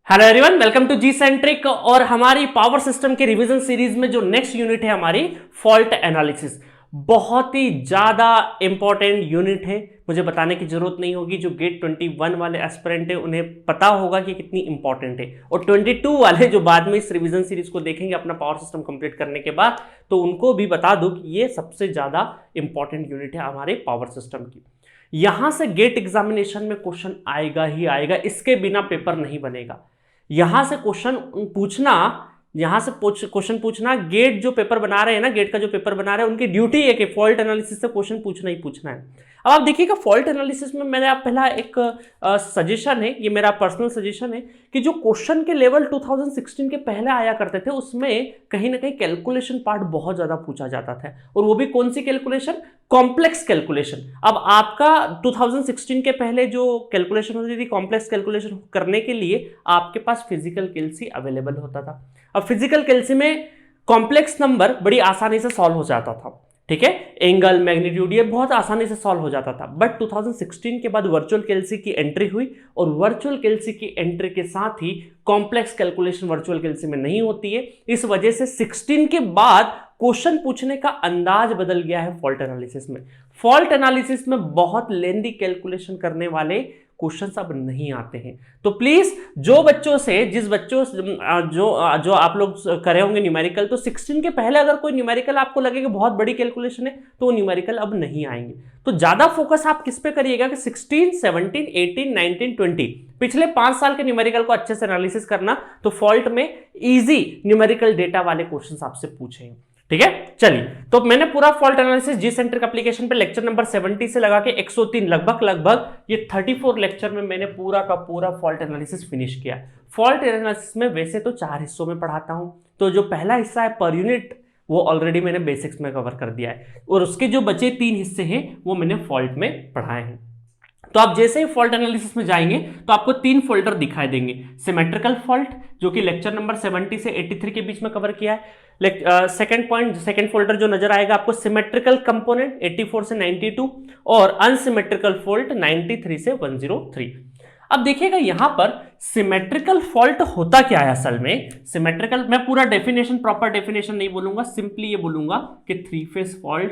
Hello everyone, welcome to G centric. और हमारी power system के रिवीजन सीरीज में जो नेक्स्ट यूनिट है हमारी फॉल्ट एनालिसिस, बहुत ही ज्यादा इंपॉर्टेंट यूनिट है। मुझे बताने की जरूरत नहीं होगी, जो गेट 21 वाले एस्पिरेंट है उन्हें पता होगा कि कितनी इंपॉर्टेंट है, और 22 वाले जो बाद में इस रिवीजन सीरीज को देखेंगे अपना पावर सिस्टम कंप्लीट करने के बाद, तो उनको भी बता दूं कि ये सबसे ज्यादा इंपॉर्टेंट यूनिट है हमारे पावर सिस्टम की। यहां से गेट एग्जामिनेशन में क्वेश्चन आएगा ही आएगा, इसके बिना पेपर नहीं बनेगा। यहां से क्वेश्चन पूछना, यहां से क्वेश्चन पूछना, गेट जो पेपर बना रहे हैं ना, गेट का जो पेपर बना रहे हैं उनकी ड्यूटी है कि फॉल्ट एनालिसिस से क्वेश्चन पूछना ही पूछना है। अब आप देखिएगा फॉल्ट एनालिसिस में मैंने आप पहला एक सजेशन है, ये मेरा पर्सनल सजेशन है कि जो क्वेश्चन के लेवल 2016 के पहले आया करते थे उसमें कहीं ना कहीं कैलकुलेशन पार्ट बहुत ज्यादा पूछा जाता था, और वो भी कौन सी कैलकुलेशन? Complex calculation. अब आपका 2016 के पहले जो कैलकुलेशन होती थी कॉम्प्लेक्स कैलकुलेशन करने के लिए आपके पास फिजिकल कैल्सी अवेलेबल होता था। अब फिजिकल कैल्सी में कॉम्प्लेक्स नंबर बड़ी आसानी से सॉल्व हो जाता था, ठीक है, एंगल, मैग्नीट्यूड, ये बहुत आसानी से सॉल्व हो जाता था। बट 2016 के बाद वर्चुअल कैल्सी की एंट्री हुई, और वर्चुअल कैल्सी की एंट्री के साथ ही कॉम्प्लेक्स कैलकुलेशन वर्चुअल कैल्सी में नहीं होती है। इस वजह से 16 के बाद क्वेश्चन पूछने का अंदाज बदल गया है फॉल्ट एनालिसिस में। फॉल्ट एनालिसिस में बहुत लेंदी कैलकुलेशन करने वाले क्वेश्चंस अब नहीं आते हैं। तो प्लीज जो बच्चों से, जिस बच्चों जो आप लोग करे होंगे न्यूमेरिकल, तो 16 के पहले अगर कोई न्यूमेरिकल आपको लगे कि बहुत बड़ी कैलकुलेशन है तो वो न्यूमेरिकल अब नहीं आएंगे। तो ज्यादा फोकस आप किस पे करिएगा कि 16, 17, 18, 19, 20 पिछले 5 साल के न्यूमेरिकल को अच्छे से एनालिसिस करना, तो फॉल्ट में इजी न्यूमेरिकल डेटा वाले क्वेश्चंस आपसे पूछेंगे, ठीक है। चलिए, तो मैंने पूरा फॉल्ट एनालिसिस जी सेंट्रिक एप्लीकेशन पे लेक्चर नंबर 70 से लगा के 103 लगभग ये 34 लेक्चर में मैंने पूरा का पूरा फॉल्ट एनालिसिस फिनिश किया। फॉल्ट एनालिसिस में वैसे तो 4 हिस्सों में पढ़ाता हूं, तो जो पहला हिस्सा है पर यूनिट वो ऑलरेडी मैंने बेसिक्स में कवर कर दिया है, और उसके जो बचे 3 हिस्से हैं वो मैंने फॉल्ट में पढ़ाए हैं। तो आप जैसे ही फॉल्ट एनालिसिस में जाएंगे तो आपको 3 फोल्डर दिखाई देंगे। सिमेट्रिकल फॉल्ट, जो कि लेक्चर नंबर 70 से 83 के बीच में कवर किया है। सेकंड फोल्डर जो नजर आएगा आपको, सिमेट्रिकल कंपोनेंट 84 से 92, और अनसिमेट्रिकल फॉल्ट 93 से 103। अब देखिएगा यहां पर सिमेट्रिकल फॉल्ट होता क्या है असल में। सिमेट्रिकल, मैं पूरा डेफिनेशन, प्रॉपर डेफिनेशन नहीं बोलूंगा, सिंपली ये बोलूंगा कि 3 phase fault,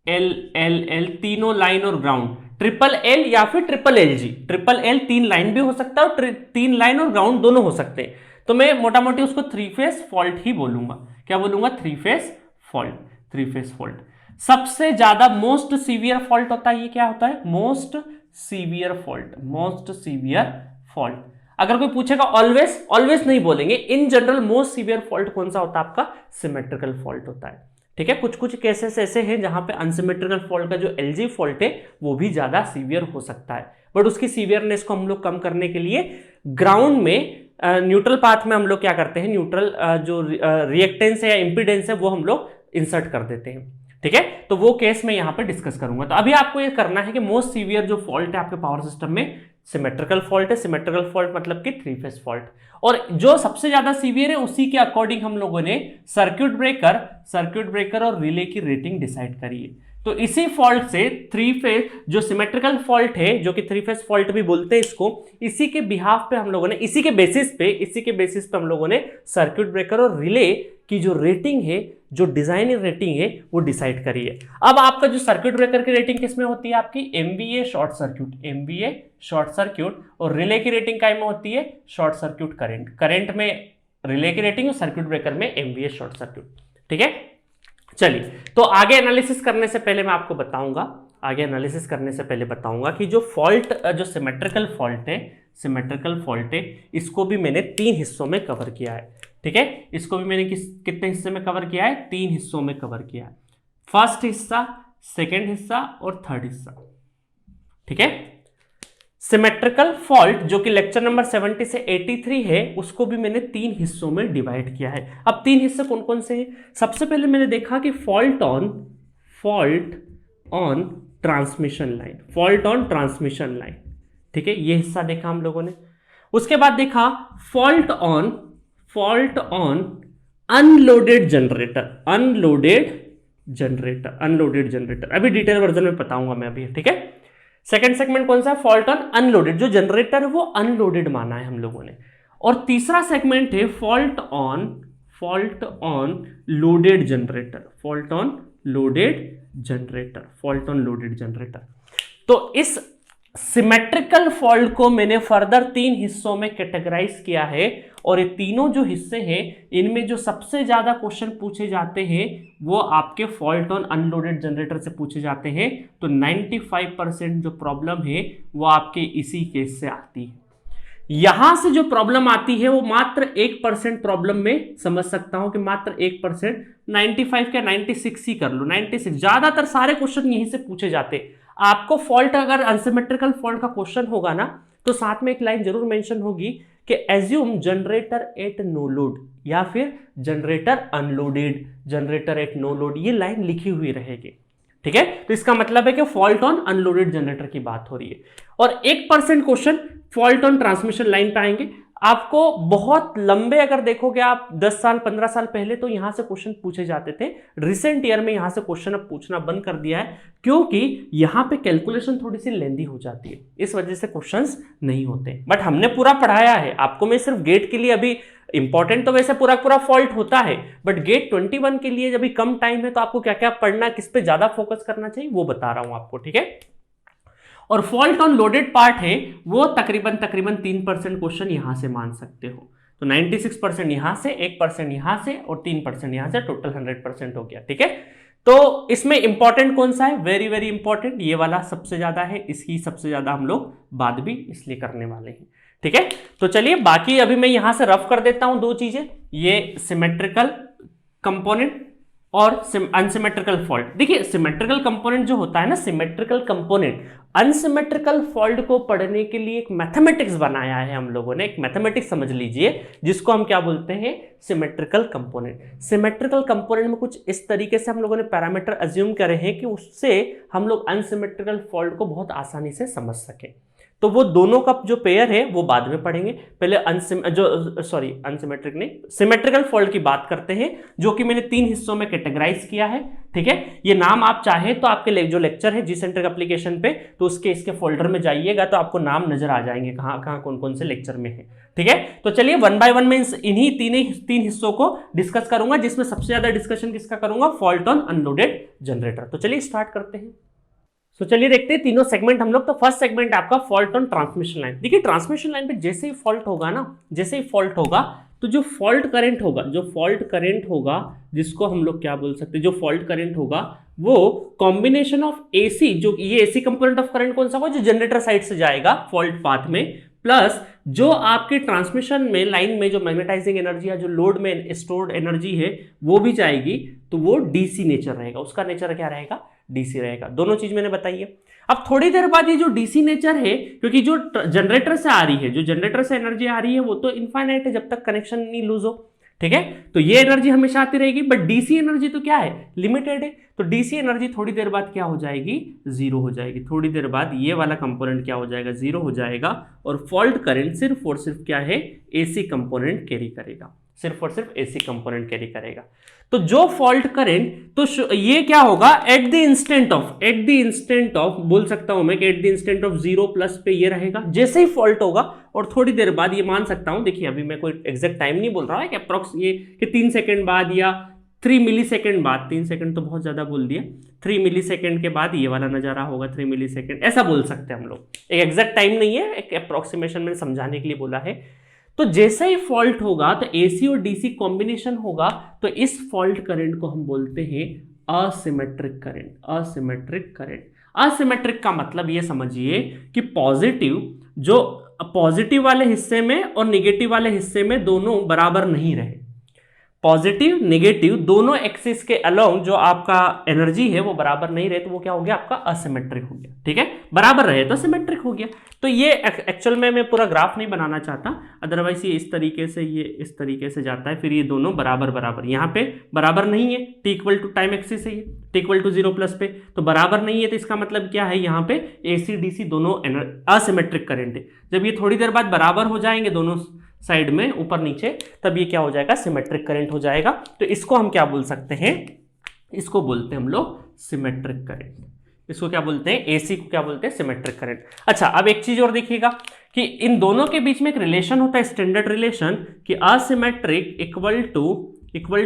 L L L तीनों लाइन और ग्राउंड, ट्रिपल एल या फिर triple L G. Triple L 3 line भी हो सकता है और 3 लाइन और ग्राउंड दोनों हो सकते हैं, तो मैं मोटा मोटी उसको 3 फेज फॉल्ट ही बोलूंगा। क्या बोलूंगा? 3 फेज फॉल्ट। 3 फेज फॉल्ट सबसे ज्यादा मोस्ट सीवियर फॉल्ट होता है। ये क्या होता है? Most severe fault. Most severe fault. अगर कोई पूछेगा ऑलवेज, ऑलवेज नहीं बोलेंगे, in general most severe fault कौन सा होता है आपका? सिमेट्रिकल फॉल्ट होता है, ठीक है। कुछ कुछ केसेस ऐसे हैं जहां पे अनसिमेट्रिकल फॉल्ट का जो एलजी फॉल्ट है वो भी ज्यादा सीवियर हो सकता है, बट उसकी सीवियरनेस को हम लोग कम करने के लिए ग्राउंड में, न्यूट्रल पाथ में हम लोग क्या करते हैं, न्यूट्रल जो रिएक्टेंस है या इंपीडेंस है वो हम लोग इंसर्ट कर देते हैं, ठीक है। तो वो केस मैं यहां पे डिस्कस करूंगा। तो अभी आपको ये करना है कि मोस्ट सीवियर जो फॉल्ट है आपके पावर सिस्टम में, सिमेट्रिकल फॉल्ट है। सिमेट्रिकल फॉल्ट मतलब कि 3 फेज फॉल्ट, और जो सबसे ज्यादा सीवियर है उसी के अकॉर्डिंग हम लोगों ने सर्किट ब्रेकर और रिले की रेटिंग डिसाइड करी है। तो इसी फॉल्ट से 3 फेज जो सिमेट्रिकल फॉल्ट है, जो कि 3 फेज फॉल्ट भी बोलते हैं इसको, इसी के बिहाफ पे हम लोगों ने, इसी के बेसिस पे हम लोगों ने सर्किट ब्रेकर और रिले की जो रेटिंग है, जो डिजाइन रेटिंग है, वो डिसाइड करी है। अब आपका जो सर्किट ब्रेकर की रेटिंग किसमें होती है? आपकी MVA short circuit, MVA short circuit, और रिले की रेटिंग काय में होती है? Short circuit current. करंट में रिले की रेटिंग और सर्किट ब्रेकर में एमवीए शॉर्ट सर्किट, ठीक है। चलिए, तो आगे एनालिसिस करने से पहले मैं आपको बताऊंगा कि जो फॉल्ट, जो सिमेट्रिकल फॉल्ट है, इसको भी मैंने 3 हिस्सों में कवर किया है, ठीक है। इसको भी मैंने कितने हिस्से में कवर किया है? 3 हिस्सों में कवर किया है। फर्स्ट हिस्सा, सेकेंड हिस्सा और थर्ड हिस्सा, ठीक है। सिमेट्रिकल फॉल्ट जो कि लेक्चर नंबर 70 से 83 है, उसको भी मैंने 3 हिस्सों में डिवाइड किया है। अब 3 हिस्से कौन कौन से हैं? सबसे पहले मैंने देखा कि फॉल्ट ऑन ट्रांसमिशन लाइन, ठीक है, ये हिस्सा देखा हम लोगों ने। उसके बाद देखा फॉल्ट ऑन अनलोडेड जनरेटर, अभी डिटेल वर्जन में बताऊंगा मैं अभी, ठीक है। सेकंड सेगमेंट कौन सा है? फॉल्ट ऑन अनलोडेड, जो जनरेटर है वो अनलोडेड माना है हम लोगों ने। और तीसरा सेगमेंट है fault on loaded generator, fault on loaded generator. तो इस सिमेट्रिकल फॉल्ट को मैंने फर्दर 3 हिस्सों में कैटेगराइज किया है, और ये तीनों जो हिस्से हैं इनमें जो सबसे ज्यादा क्वेश्चन पूछे जाते हैं वो आपके फॉल्ट ऑन अनलोडेड जनरेटर से पूछे जाते हैं। तो 95% जो प्रॉब्लम है वो आपके इसी केस से आती है। यहां से जो प्रॉब्लम आती है वो मात्र 1% प्रॉब्लम में समझ सकता हूं कि मात्र 1%, 95 क्या 96 ही कर लो, 96। ज्यादातर सारे क्वेश्चन यहीं से पूछे जाते हैं। आपको फॉल्ट, अगर अनसिमेट्रिकल फॉल्ट का क्वेश्चन होगा ना तो साथ में एक लाइन जरूर मेंशन होगी कि assume generator at no load, या फिर generator unloaded, generator at no load, ये लाइन लिखी हुई रहेगी। ठीक है, तो इसका मतलब है कि फॉल्ट ऑन अनलोडेड जनरेटर की बात हो रही है। और 1% question fault on transmission line पे आएंगे। आपको बहुत लंबे, अगर देखोगे आप 10 साल 15 साल पहले, तो यहां से क्वेश्चन पूछे जाते थे। रिसेंट ईयर में यहां से क्वेश्चन अब पूछना बंद कर दिया है, क्योंकि यहां पे कैलकुलेशन थोड़ी सी लेंदी हो जाती है, इस वजह से क्वेश्चंस नहीं होते। बट हमने पूरा पढ़ाया है आपको। मैं सिर्फ गेट के लिए, अभी इंपॉर्टेंट तो वैसे पूरा फॉल्ट होता है, बट गेट 21 के लिए जब भी कम टाइम है तो आपको क्या क्या पढ़ना, किस पे ज्यादा फोकस करना चाहिए वो बता रहा हूं आपको। ठीक है, और फॉल्ट ऑन लोडेड पार्ट है वो तकरीबन 3% क्वेश्चन यहां से मान सकते हो। तो 96% यहां से, 1% यहां से और 3% यहां से, टोटल 100% हो गया। ठीक है, तो इसमें इंपॉर्टेंट कौन सा है? वेरी वेरी इंपॉर्टेंट, ये वाला सबसे ज्यादा है, इसकी सबसे ज्यादा हम लोग बात भी इसलिए करने वाले हैं। ठीक है, तो चलिए बाकी अभी मैं यहां से रफ कर देता हूं 2 चीजें, ये सिमेट्रिकल कंपोनेंट और अनसिमेट्रिकल फॉल्ट। देखिए सिमेट्रिकल कंपोनेंट जो होता है ना, सिमेट्रिकल कंपोनेंट अनसिमेट्रिकल फॉल्ट को पढ़ने के लिए एक मैथमेटिक्स बनाया है हम लोगों ने, एक मैथमेटिक्स समझ लीजिए, जिसको हम क्या बोलते हैं? Symmetrical component. सिमेट्रिकल कंपोनेंट में कुछ इस तरीके से हम लोगों ने पैरामीटर अज्यूम करे हैं कि उससे हम लोग अनसिमेट्रिकल फॉल्ट को बहुत आसानी से समझ सके। तो वो दोनों का जो पेयर है वो बाद में पढ़ेंगे, पहले अनसिमेट्रिक नहीं, सिमेट्रिकल फॉल्ट की बात करते हैं, जो कि मैंने 3 हिस्सों में कैटेगराइज किया है। ठीक है, ये नाम आप चाहे तो आपके जो लेक्चर है Gcentric एप्लीकेशन पे, तो उसके इसके फोल्डर में जाइएगा तो आपको नाम नजर आ जाएंगे कहाँ कहाँ कौन कौन से लेक्चर में है। ठीक है, तो चलिए 1 बाय 1 में इन्हीं 3 हिस्सों को डिस्कस करूंगा, जिसमें सबसे ज्यादा डिस्कशन किसका करूंगा? Fault on unloaded generator. तो चलिए स्टार्ट करते हैं। तो चलिए देखते हैं तीनों सेगमेंट हम लोग। तो फर्स्ट सेगमेंट आपका फॉल्ट ऑन ट्रांसमिशन लाइन। देखिए ट्रांसमिशन लाइन पे जैसे ही फॉल्ट होगा ना, जैसे ही फॉल्ट होगा तो जो फॉल्ट करंट होगा, जिसको हम लोग क्या बोल सकते हैं, जो फॉल्ट करंट होगा वो कॉम्बिनेशन ऑफ एसी, जो ये एसी कंपोनेंट ऑफ करंट कौन सा होगा? जो जनरेटर साइड से जाएगा फॉल्ट पाथ में, प्लस जो आपके ट्रांसमिशन में लाइन में जो मैग्नेटाइजिंग एनर्जी है, जो लोड में स्टोर्ड एनर्जी है वो भी जाएगी, तो वो डीसी नेचर रहेगा। उसका नेचर क्या रहेगा? डीसी रहेगा। दोनों चीज मैंने बताई है। अब थोड़ी देर बाद ये जो डीसी नेचर है, क्योंकि जो जनरेटर से आ रही है, जो जनरेटर से एनर्जी आ रही है वो तो इनफाइनाइट है जब तक कनेक्शन नहीं लूज हो। ठीक है, तो ये एनर्जी हमेशा आती रहेगी, बट डीसी एनर्जी तो क्या है? लिमिटेड है। तो डीसी एनर्जी थोड़ी देर बाद क्या हो जाएगी? 0 हो जाएगी। थोड़ी देर बाद ये वाला कंपोनेंट क्या हो जाएगा? 0 हो जाएगा। और फॉल्ट करंट सिर्फ और सिर्फ क्या है? एसी कंपोनेंट कैरी करेगा, सिर्फ और सिर्फ एसी कंपोनेंट कैरी करेगा। तो जो फॉल्ट करंट, तो ये क्या होगा? एट द इंस्टेंट ऑफ बोल सकता हूं मैं कि at the instant of 0 plus पे ये रहेगा जैसे ही फॉल्ट होगा। और थोड़ी देर बाद ये मान सकता हूं, देखिए अभी मैं कोई एग्जैक्ट टाइम नहीं बोल रहा है कि अप्रॉक्स ये कि 3 सेकंड बाद या 3 मिली सेकंड बाद, 3 सेकंड तो बहुत ज्यादा बोल दिया, 3 मिली सेकंड के बाद ये वाला नजारा होगा, 3 मिली सेकंड ऐसा बोल सकते हैं हम लोग। एक एग्जैक्ट टाइम नहीं है, एक अप्रोक्सीमेशन में समझाने के लिए बोला है। तो जैसे ही फॉल्ट होगा तो एसी और डीसी कॉम्बिनेशन होगा, तो इस फॉल्ट करंट को हम बोलते हैं असिमेट्रिक करंट। असिमेट्रिक का मतलब ये समझिए कि पॉजिटिव वाले हिस्से में और निगेटिव वाले हिस्से में दोनों बराबर नहीं रहे। पॉजिटिव नेगेटिव दोनों एक्सिस के अलोंग जो आपका एनर्जी है वो बराबर नहीं रहे, तो वो क्या हो गया? आपका असिमेट्रिक हो गया। ठीक है, बराबर रहे तो सिमेट्रिक हो गया। तो ये एक्चुअल में मैं पूरा ग्राफ नहीं बनाना चाहता, अदरवाइज ये इस तरीके से जाता है, फिर ये दोनों बराबर यहाँ पे बराबर नहीं है, T equal to time axis है, टी इक्वल टू 0 प्लस पे, तो बराबर नहीं है। तो इसका मतलब क्या है? यहाँ पे एसी डीसी दोनों असिमेट्रिक करंट है। जब ये थोड़ी देर बाद बराबर हो जाएंगे दोनों साइड में, ऊपर नीचे, तब ये क्या हो जाएगा? सिमेट्रिक करंट हो जाएगा। तो इसको हम क्या बोल सकते हैं? इसको बोलते हैं हम लोग सिमेट्रिक करंट। इसको क्या बोलते हैं, एसी को क्या बोलते हैं, सिमेट्रिक करंट। अच्छा, अब एक चीज और देखिएगा कि इन दोनों के बीच में एक रिलेशन होता है, स्टैंडर्ड रिलेशन, कि asymmetric equal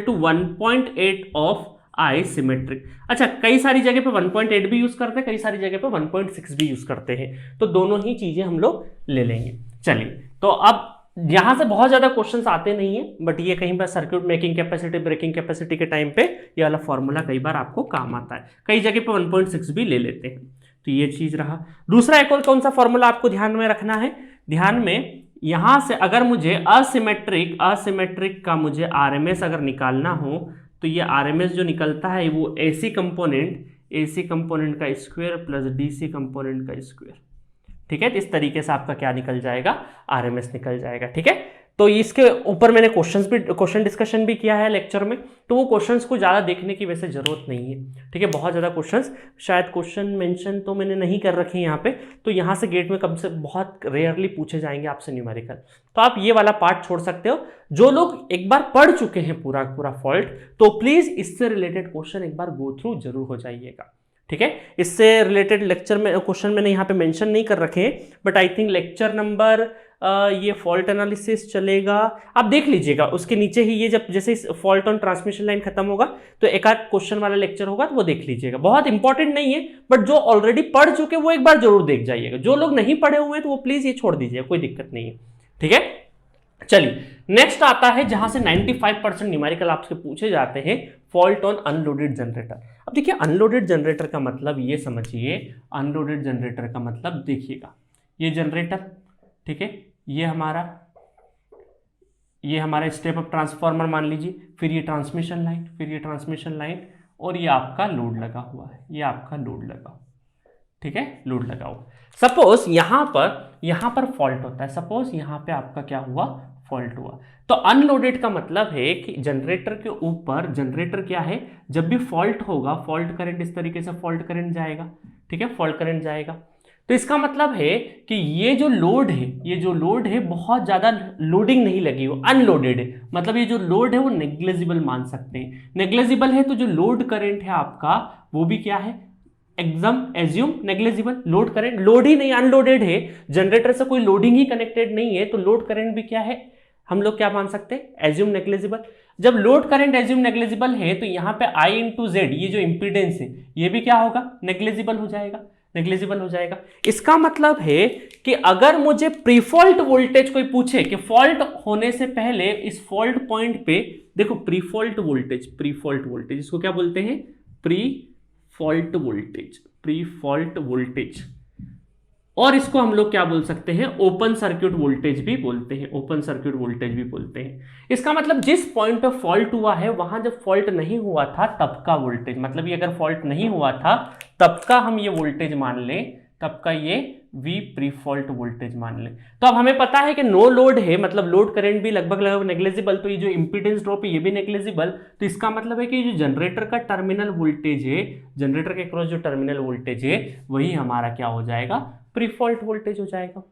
to 1.8 of I symmetric. अच्छा, कई सारी जगह पे 1.8 भी यूज करते हैं, कई सारी जगह पे 1.6 भी यूज करते हैं, तो दोनों ही चीजें हम लोग ले लेंगे। चलिए, तो अब यहां से बहुत ज्यादा क्वेश्चंस आते नहीं है, बट ये कहीं पर circuit making capacity, breaking capacity के टाइम पे ये वाला फॉर्मूला कई बार आपको काम आता है, कई जगह पे 1.6 भी ले लेते हैं। तो ये चीज रहा। दूसरा एक और कौन सा फॉर्मूला आपको ध्यान में रखना है, ध्यान में यहां से अगर मुझे असिमेट्रिक का मुझे आरएमएस अगर निकालना हो, तो ये आरएमएस जो निकलता है वो एसी कंपोनेंट का स्क्वायर प्लस डीसी कंपोनेंट का स्क्वायर, ठीक है। तो इस तरीके से आपका क्या निकल जाएगा, आरएमएस निकल जाएगा, ठीक है। तो इसके ऊपर मैंने क्वेश्चन डिस्कशन भी किया है लेक्चर में, तो वो क्वेश्चंस को ज़्यादा देखने की वैसे जरूरत नहीं है, ठीक है। बहुत ज़्यादा क्वेश्चंस, शायद क्वेश्चन मेंशन तो मैंने नहीं कर रखे हैं यहाँ पे, तो यहाँ से गेट में कब से बहुत रेयरली पूछे जाएंगे आपसे न्यूमेरिकल, तो आप ये वाला पार्ट छोड़ सकते हो। जो लोग एक बार पढ़ चुके हैं पूरा फॉल्ट, तो प्लीज़ इससे रिलेटेड क्वेश्चन एक बार गो थ्रू जरूर हो जाइएगा, ठीक है। इससे रिलेटेड लेक्चर में क्वेश्चन मैंने यहाँ पे मेंशन नहीं कर रखे हैं, but I think lecture number ये फॉल्ट एनालिसिस चलेगा, आप देख लीजिएगा उसके नीचे ही, ये जब जैसे फॉल्ट ऑन ट्रांसमिशन लाइन खत्म होगा तो एक आध क्वेश्चन वाला लेक्चर होगा, तो वो देख लीजिएगा। बहुत इंपॉर्टेंट नहीं है, बट जो ऑलरेडी पढ़ चुके वो एक बार जरूर देख जाइएगा। जो लोग नहीं पढ़े हुए हैं तो वो प्लीज ये छोड़ दीजिए, कोई दिक्कत नहीं है, ठीक है। चलिए, नेक्स्ट आता है जहां से 95% न्यूमेरिकल आपसे पूछे जाते हैं, फॉल्ट ऑन अनलोडेड जनरेटर। अब देखिए, अनलोडेड जनरेटर का मतलब ये समझिए, अनलोडेड जनरेटर का मतलब देखिएगा, ये जनरेटर, ठीक है, ये हमारा स्टेप अप ट्रांसफार्मर मान लीजिए, फिर ये ट्रांसमिशन लाइन, और ये आपका लोड लगा हुआ है, ये आपका लोड लगा हुआ, ठीक है, लोड लगा हुआ। सपोज यहां पर फॉल्ट होता है, सपोज यहां पे आपका क्या हुआ, फॉल्ट हुआ, तो अनलोडेड का मतलब है कि जनरेटर के ऊपर, जनरेटर क्या है, जब भी फॉल्ट होगा, फॉल्ट करंट इस तरीके से फॉल्ट करंट जाएगा, ठीक है, फॉल्ट करंट जाएगा। तो इसका मतलब है कि ये जो लोड है बहुत ज्यादा लोडिंग नहीं लगी हो, अनलोडेड है, मतलब ये जो लोड है वो नेग्लिजिबल मान सकते हैं। नेग्लिजिबल है तो जो लोड करंट है आपका वो भी क्या है, assume negligible. Load current, load ही नहीं, अनलोडेड है, जनरेटर से कोई लोडिंग ही कनेक्टेड नहीं है, तो लोड करंट भी क्या है, हम लोग क्या मान सकते हैं, एज्यूम नेग्लिजिबल। जब लोड करंट एज्यूम नेग्लिजिबल है तो यहां पे I इंटू जेड, ये जो इंपीडेंस है, ये भी क्या होगा, नेग्लिजिबल हो जाएगा। इसका मतलब है कि अगर मुझे प्रीफॉल्ट वोल्टेज कोई पूछे कि फॉल्ट होने से पहले इस फॉल्ट पॉइंट पे देखो, प्रीफॉल्ट वोल्टेज इसको क्या बोलते हैं, प्रीफॉल्ट वोल्टेज, और इसको हम लोग क्या बोल सकते हैं, ओपन सर्किट वोल्टेज भी बोलते हैं। इसका मतलब जिस पॉइंट पे फॉल्ट हुआ है वहां जब फॉल्ट नहीं हुआ था तब का वोल्टेज, मतलब ये अगर फॉल्ट नहीं हुआ था तब का हम ये वोल्टेज मान लें, तब का ये V प्री फॉल्ट वोल्टेज मान लें। तो अब हमें पता है कि नो लोड है, मतलब लोड करंट भी लगभग नेग्लिजिबल, तो ये जो इंपीडेंस ड्रॉप है ये भी नेग्लिजिबल। तो इसका मतलब है कि जो जनरेटर का टर्मिनल वोल्टेज है, जनरेटर के क्रॉस जो टर्मिनल वोल्टेज है, वही हमारा क्या हो जाएगा, प्रीफॉल्ट वोल्टेज हो जाएगा,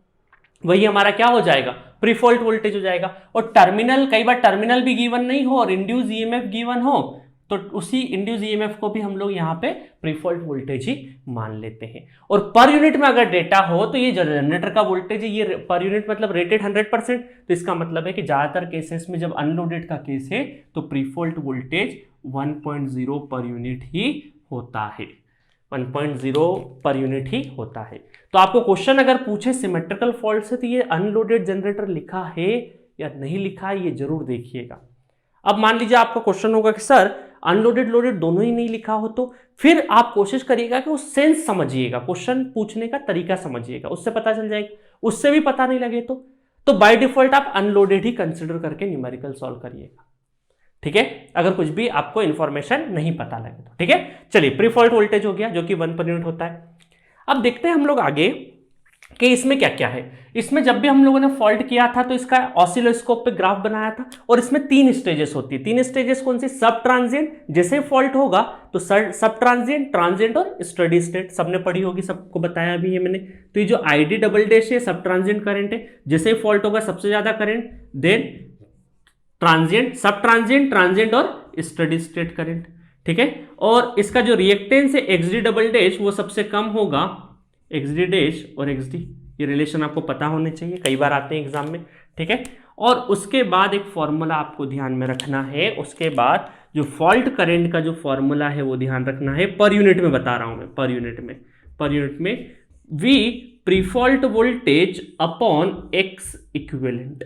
प्रीफॉल्ट वोल्टेज हो जाएगा। और टर्मिनल, कई बार टर्मिनल भी गिवन नहीं हो और इंड्यूस ईएमएफ गिवन हो, तो उसी इंड्यूस ईएमएफ को भी हम लोग यहाँ पे प्रीफॉल्ट वोल्टेज ही मान लेते हैं। और पर यूनिट में अगर डेटा हो तो ये जनरेटर का वोल्टेज है, ये पर यूनिट मतलब रेटेड 100%, तो इसका मतलब है कि ज्यादातर केसेस में जब अनलोडेड का केस है तो प्रीफॉल्ट वोल्टेज 1.0 पर यूनिट ही होता है, 1.0 पर यूनिट ही होता है। तो आपको क्वेश्चन अगर पूछे सिमेट्रिकल फॉल्ट से, तो ये अनलोडेड जनरेटर लिखा है या नहीं लिखा है, ये जरूर देखिएगा। अब मान लीजिए आपका क्वेश्चन होगा कि सर अनलोडेड लोडेड दोनों ही नहीं लिखा हो, तो फिर आप कोशिश करिएगा कि उस सेंस समझिएगा, क्वेश्चन पूछने का तरीका समझिएगा, उससे पता चल जाएगा। उससे भी पता नहीं लगे तो बाय डिफॉल्ट आप अनलोडेड ही कंसिडर करके न्यूमेरिकल सॉल्व करिएगा, ठीक है, अगर कुछ भी आपको इंफॉर्मेशन नहीं पता लगे तो, ठीक है। चलिए, प्रीफॉल्ट वोल्टेज हो गया जो कि 1 पर यूनिट होता है। अब देखते हैं हम लोग आगे कि इसमें क्या क्या है। इसमें जब भी हम लोगों ने फॉल्ट किया था तो इसका ऑसिलोस्कोप पे ग्राफ बनाया था, और इसमें 3 स्टेजेस होती है। 3 स्टेजेस कौन सी, सब ट्रांजिएंट, जैसे फॉल्ट होगा तो सब ट्रांजिएंट, ट्रांजिएंट और स्टेडी स्टेट, सबने पढ़ी होगी, सबको बताया भी है मैंने। तो ये जो ID डबल डैश है सब ट्रांजिएंट करंट है, जैसे फॉल्ट होगा सबसे ज्यादा करंट, देन ट्रांजिएंट, सब ट्रांजिएंट, ट्रांजिएंट और स्टेडी स्टेट करंट, ठीक है। और इसका जो रिएक्टेंस है एक्सडी डबल डैश वो सबसे कम होगा, एक्सडी डैश और एक्सडी, ये रिलेशन आपको पता होने चाहिए, कई बार आते हैं एग्जाम में, ठीक है। और उसके बाद एक फॉर्मूला आपको ध्यान में रखना है, उसके बाद जो फॉल्ट करंट का जो फॉर्मूला है वो ध्यान रखना है, पर यूनिट में बता रहा हूं मैं, पर यूनिट में V prefault voltage upon x equivalent.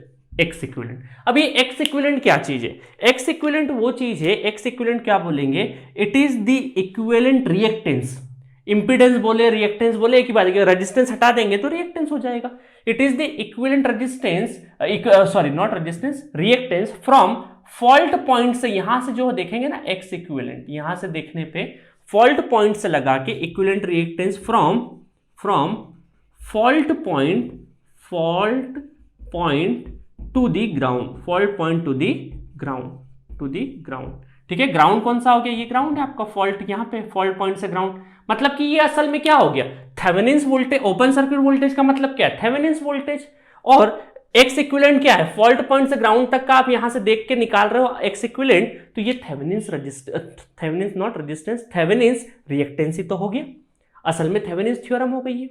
अब ये एक्स इक्विवेलेंट क्या चीज है? एक्स इक्विवेलेंट वो चीज है, एक्स इक्विवेलेंट क्या बोलेंगे, it is the equivalent reactance. Impedance बोले रिएक्टेंस बोले एक ही बात है, रेजिस्टेंस हटा देंगे तो रिएक्टेंस हो जाएगा। It is the equivalent resistance, sorry not resistance, reactance from fault point से, यहां से जो देखेंगे ना एक्स इक्विवेलेंट, यहां से देखने पे फॉल्ट पॉइंट से लगा के equivalent reactance from fault point to the ground, fault point to the ground, ठीक है। ग्राउंड कौन सा हो गया? ये ग्राउंड है आपका, फॉल्ट यहां पे, फॉल्ट पॉइंट से ग्राउंड, मतलब कि ये असल में क्या हो गया, Thevenin's voltage, open circuit voltage का मतलब क्या है, थेवेनिन्स वोल्टेज। और एक्स इक्विवेलेंट क्या है, फॉल्ट पॉइंट से ग्राउंड तक का आप यहां से देख के निकाल रहे हो एक्स इक्विवेलेंट, तो ये Thevenin's not resistance, Thevenin's reactance ही तो हो गया, असल में थेवेनिन्स थ्योरम हो गई है,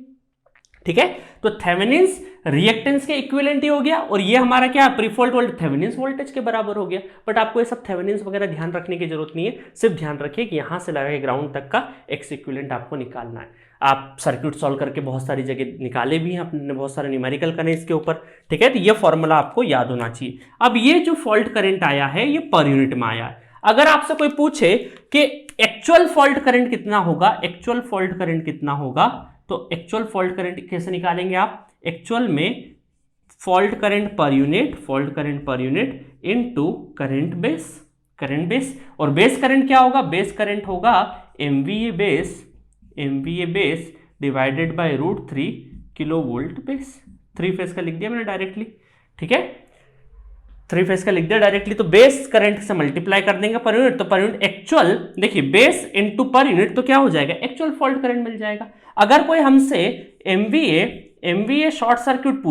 ठीक है। तो थेवेनिन्स रिएक्टेंस के इक्विवेलेंट ही हो गया, और ये हमारा क्या, प्रीफॉल्ट वोल्टेज थेवेनिन्स वोल्टेज के बराबर हो गया। बट आपको ये सब थेवेनिन्स वगैरह ध्यान रखने की जरूरत नहीं है, सिर्फ ध्यान रखिए कि यहां से लगा के ग्राउंड तक का एक्स इक्विवेलेंट आपको निकालना है। आप सर्किट सॉल्व करके बहुत सारी जगह निकाले भी हैं, अपने बहुत सारे न्यूमेरिकल करने इसके ऊपर, ठीक है। तो ये फॉर्मूला आपको याद होना चाहिए। अब ये जो फॉल्ट करंट आया है ये पर यूनिट में आया है। अगर आपसे कोई पूछे कि एक्चुअल फॉल्ट करंट कितना होगा, एक्चुअल फॉल्ट करंट कितना होगा, तो एक्चुअल फॉल्ट करंट कैसे निकालेंगे आप, एक्चुअल में fault current per unit into current base, और बेस करंट क्या होगा, बेस करंट होगा MVA base divided by √3 kilo volt base. 3 phase का लिख दिया मैंने डायरेक्टली, ठीक है, 3 फेज का लिख दिया डायरेक्टली। तो बेस करंट से मल्टीप्लाई कर देंगे पर यूनिट, तो पर यूनिट एक्चुअल, देखिए बेस इनटू पर यूनिट तो क्या हो जाएगा, एक्चुअल फॉल्ट करंट मिल जाएगा। अगर कोई हमसे MVA शॉर्ट सर्किट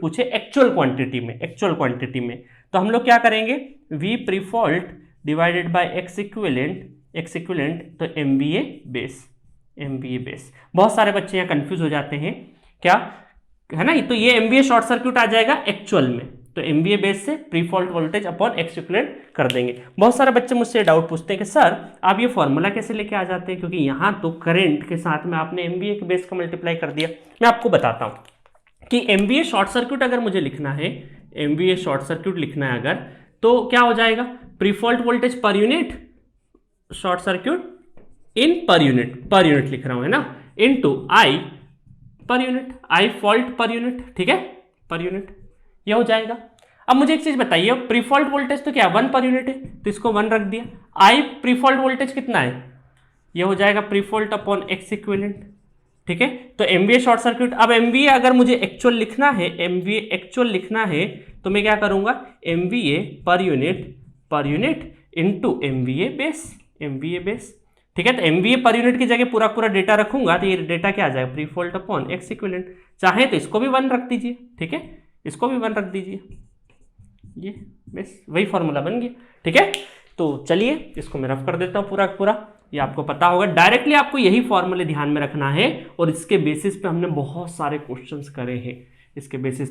पूछे एक्चुअल क्वांटिटी में, तो हम लोग क्या करेंगे, V prefault divided by X equivalent, तो MVA बेस। बहुत सारे बच्चे यहाँ कंफ्यूज हो जाते हैं, क्या है ना, तो ये MVA शॉर्ट सर्किट आ जाएगा एक्चुअल में, तो MVA बेस से प्रीफॉल्ट वोल्टेज अपॉन एक्स इक्विवेलेंट कर देंगे। बहुत सारे बच्चे मुझसे डाउट पूछते हैं कि सर आप ये फॉर्मूला कैसे लेके आ जाते हैं, क्योंकि यहाँ तो करंट के साथ में आपने MVA के बेस का मल्टीप्लाई कर दिया। मैं आपको बताता हूँ कि MVA शॉर्ट सर्किट अगर मुझे लिखना है, MVA शॉर्ट सर्किट लिखना है अगर, तो क्या हो जाएगा, prefault voltage per unit, short circuit in per unit लिख रहा हूं, है ना, into I per unit, I fault per unit, ठीक है, पर यूनिट, ये हो जाएगा। अब मुझे एक चीज बताइए, प्रीफॉल्ट वोल्टेज तो क्या 1 पर यूनिट है, तो इसको 1 रख दिया। आई प्रीफॉल्ट वोल्टेज कितना है, ये हो जाएगा प्रीफॉल्ट अपॉन एक्स इक्विवेलेंट, ठीक है। तो MVA शॉर्ट सर्किट, अब MVA अगर मुझे एक्चुअल लिखना है, तो मैं क्या करूंगा, MVA per unit into MVA base, ठीक है। तो MVA पर यूनिट की जगह पूरा डेटा रखूंगा, तो ये डेटा क्या आ जाएगा, प्रीफॉल्ट अपॉन एक्स इक्विवेलेंट। चाहे तो इसको भी 1 रख दीजिए, ठीक है, इसको भी 1 रख दीजिए, ये बस वही फॉर्मूला बन गया, ठीक है। तो चलिए इसको मैं रफ कर देता हूँ पूरा, ये आपको पता होगा, डायरेक्टली आपको यही फॉर्मूले ध्यान में रखना है, और इसके बेसिस पे हमने बहुत सारे क्वेश्चंस करे हैं,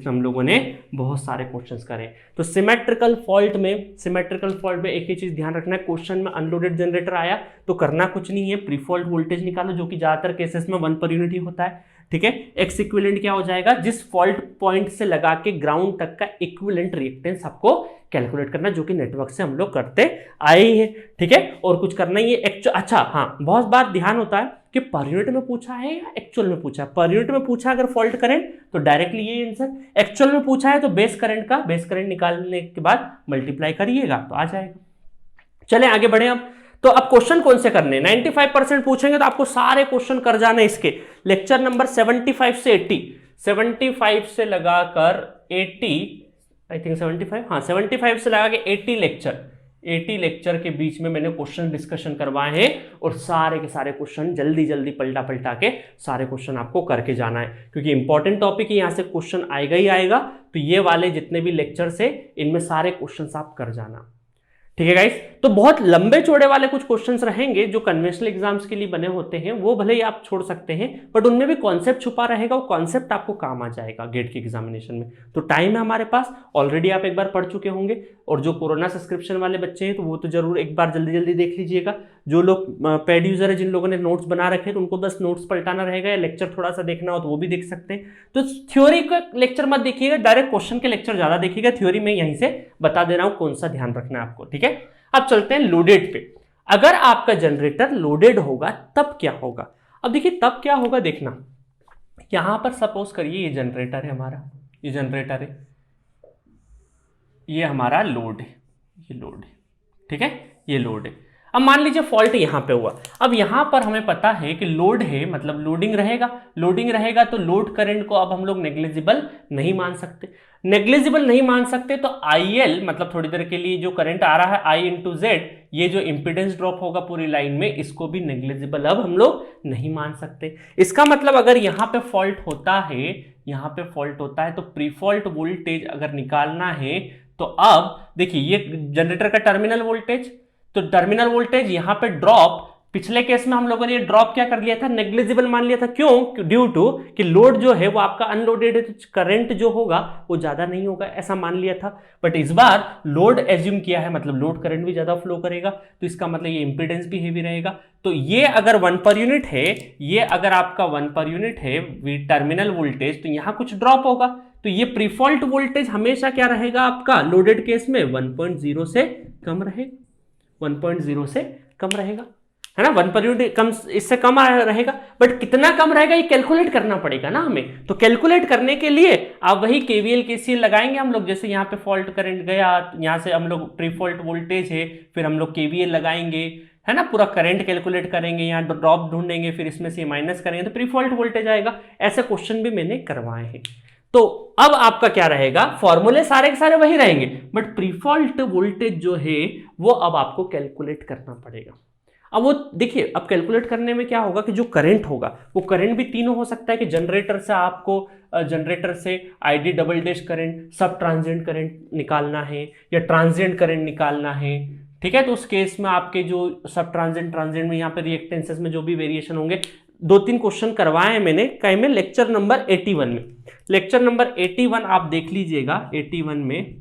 हम लोगों ने बहुत सारे क्वेश्चंस करे। तो सिमेट्रिकल फॉल्ट में एक ही चीज ध्यान रखना है, क्वेश्चन में अनलोडेड जनरेटर आया तो करना कुछ नहीं है, प्रीफॉल्ट वोल्टेज निकालो, जो कि ज्यादातर केसेस में 1 पर यूनिट ही होता है, ठीक है। एक्स इक्विवेलेंट क्या हो जाएगा, जिस फॉल्ट पॉइंट से लगा के ग्राउंड तक का इक्विवेलेंट रिएक्टेंस आपको कैलकुलेट करना, जो कि नेटवर्क से हम लोग करते आए ही हैं, ठीक है, और कुछ करना ही है। अच्छा हाँ, बहुत बार ध्यान होता है कि पर यूनिट में पूछा है या एक्चुअल में पूछा है। पर यूनिट में पूछा अगर फॉल्ट करंट तो डायरेक्टली ये आंसर, एक्चुअल में पूछा है तो बेस करंट निकालने के बाद मल्टीप्लाई करिएगा तो आ जाएगा। चले आगे बढ़े अब। तो अब क्वेश्चन कौन से करने, 95% पूछेंगे तो आपको सारे क्वेश्चन कर जाना इसके। लेक्चर नंबर 75 से 80, 75 से लगाकर 80, आई थिंक 75, हाँ 75 से लगा के 80 लेक्चर के बीच में मैंने क्वेश्चन डिस्कशन करवाए हैं, और सारे के सारे क्वेश्चन जल्दी पलटा के सारे क्वेश्चन आपको करके जाना है, क्योंकि इंपॉर्टेंट टॉपिक है, यहाँ से क्वेश्चन आएगा ही आएगा। तो ये वाले जितने भी लेक्चर्स है इनमें सारे क्वेश्चन आप कर जाना, ठीक है गाइस, तो बहुत लंबे चौड़े वाले कुछ क्वेश्चंस रहेंगे जो कन्वेंशनल एग्जाम्स के लिए बने होते हैं, वो भले ही आप छोड़ सकते हैं, बट उनमें भी कॉन्सेप्ट छुपा रहेगा, वो कॉन्सेप्ट आपको काम आ जाएगा गेट के एग्जामिनेशन में। तो टाइम है हमारे पास, ऑलरेडी आप एक बार पढ़ चुके होंगे, और जो कोरोना सब्सक्रिप्शन वाले बच्चे हैं तो वो तो जरूर एक बार जल्दी जल्दी देख लीजिएगा। जो लोग पेड यूजर है, जिन लोगों ने नोट्स बना रखे हैं, तो उनको बस नोट्स पलटाना रहेगा, या लेक्चर थोड़ा सा देखना हो तो वो भी देख सकते हैं। तो थ्योरी का लेक्चर मत देखिएगा, डायरेक्ट क्वेश्चन के लेक्चर ज्यादा देखिएगा। थ्योरी में यहीं से बता दे रहा हूं कौन सा ध्यान रखना है आपको, ठीक है। अब चलते हैं लोडेड पे। अगर आपका जनरेटर लोडेड होगा तब क्या होगा? अब देखिए तब क्या होगा, देखना। यहां पर सपोज करिए ये जनरेटर है हमारा, ये जनरेटर है, ये हमारा लोड है, ये लोड है, ठीक है, ये लोड है। अब मान लीजिए फॉल्ट यहां पे हुआ। अब यहां पर हमें पता है कि लोड है मतलब लोडिंग रहेगा, लोडिंग रहेगा तो लोड करंट को अब हम लोग नेग्लिजिबल नहीं मान सकते। नेग्लिजिबल नहीं मान सकते तो IL मतलब थोड़ी देर के लिए जो करंट आ रहा है I इंटू जेड, ये जो इंपीडेंस ड्रॉप होगा पूरी लाइन में, इसको भी नेग्लिजिबल अब हम लोग नहीं मान सकते। इसका मतलब अगर यहां पे फॉल्ट होता है, यहां पे फॉल्ट होता है तो प्रीफॉल्ट वोल्टेज अगर निकालना है तो अब देखिए ये जनरेटर का टर्मिनल वोल्टेज, तो टर्मिनल वोल्टेज यहां पे ड्रॉप, पिछले केस में हम लोगों ने ये ड्रॉप क्या कर लिया था, नेग्लिजिबल मान लिया था। क्यों? ड्यू टू कि लोड जो है वो आपका अनलोडेड है, तो करंट जो होगा वो ज्यादा नहीं होगा, ऐसा मान लिया था। बट इस बार लोड एज्यूम किया है, मतलब लोड करंट भी ज्यादा फ्लो करेगा, तो इसका मतलब ये इंपीडेंस भी हेवी रहेगा। तो ये अगर 1 पर यूनिट है, ये अगर आपका 1 पर यूनिट है टर्मिनल वोल्टेज, तो यहां कुछ ड्रॉप होगा, तो ये प्रीफॉल्ट वोल्टेज हमेशा क्या रहेगा आपका लोडेड केस में 1.0 से कम रहेगा, 1.0 से कम रहेगा, है ना। 1 पर यूनिट कम, इससे कम रहेगा, बट कितना कम रहेगा ये कैलकुलेट करना पड़ेगा ना हमें। तो कैलकुलेट करने के लिए आप वही KVL KCL लगाएंगे हम लोग। जैसे यहाँ पे फॉल्ट करंट गया, यहाँ से हम लोग प्री फॉल्ट वोल्टेज है, फिर हम लोग KVL लगाएंगे, है ना, पूरा करंट कैलकुलेट करेंगे, यहाँ ड्रॉप ढूंढेंगे, फिर इसमें से माइनस करेंगे तो प्री फॉल्ट वोल्टेज आएगा। ऐसे क्वेश्चन भी मैंने करवाए हैं। तो अब आपका क्या रहेगा, फॉर्मूले सारे के सारे वही रहेंगे, बट प्रीफॉल्ट वोल्टेज जो है वो अब आपको कैलकुलेट करना पड़ेगा। अब वो देखिए, अब कैलकुलेट करने में क्या होगा कि जो करंट होगा वो करंट भी तीनों हो सकता है कि जनरेटर से आपको जनरेटर से ID डबल डैश करंट, सब ट्रांजिएंट करंट निकालना है या ट्रांजिएंट करंट निकालना है, ठीक है। तो उस केस में आपके जो सब ट्रांजिएंट में यहाँ पे रिएक्टेंसेस में जो भी वेरिएशन होंगे, 2-3 क्वेश्चन करवाए हैं मैंने कहीं में लेक्चर नंबर 81 में। लेक्चर नंबर 81 आप देख लीजिएगा, 81 में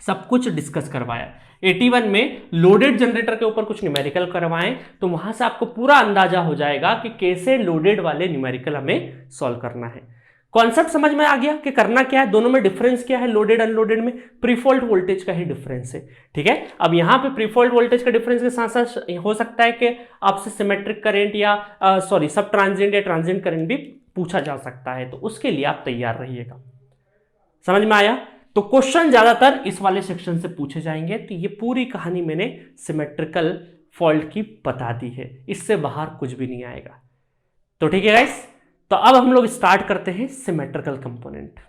सब कुछ डिस्कस करवाया। 81 में लोडेड जनरेटर के ऊपर कुछ न्यूमेरिकल करवाएं, तो वहां से आपको पूरा अंदाजा हो जाएगा कि कैसे लोडेड वाले न्यूमेरिकल हमें सॉल्व करना है। कॉन्सेप्ट समझ में आ गया कि करना क्या है, दोनों में डिफरेंस क्या है, लोडेड अनलोडेड में प्रीफॉल्ट वोल्टेज का ही डिफरेंस है, ठीक है। अब यहां पे प्रीफॉल्ट वोल्टेज का डिफरेंस के साथ साथ हो सकता है कि आपसे सिमेट्रिक करंट या सब ट्रांजिएंट या ट्रांजिएंट करंट भी पूछा जा सकता है, तो उसके लिए आप तैयार रहिएगा। समझ में आया? तो क्वेश्चन ज्यादातर इस वाले सेक्शन से पूछे जाएंगे। तो ये पूरी कहानी मैंने सिमेट्रिकल फॉल्ट की बता दी है, इससे बाहर कुछ भी नहीं आएगा। तो ठीक है गाइस, तो अब हम लोग स्टार्ट करते हैं सिमेट्रिकल कंपोनेंट।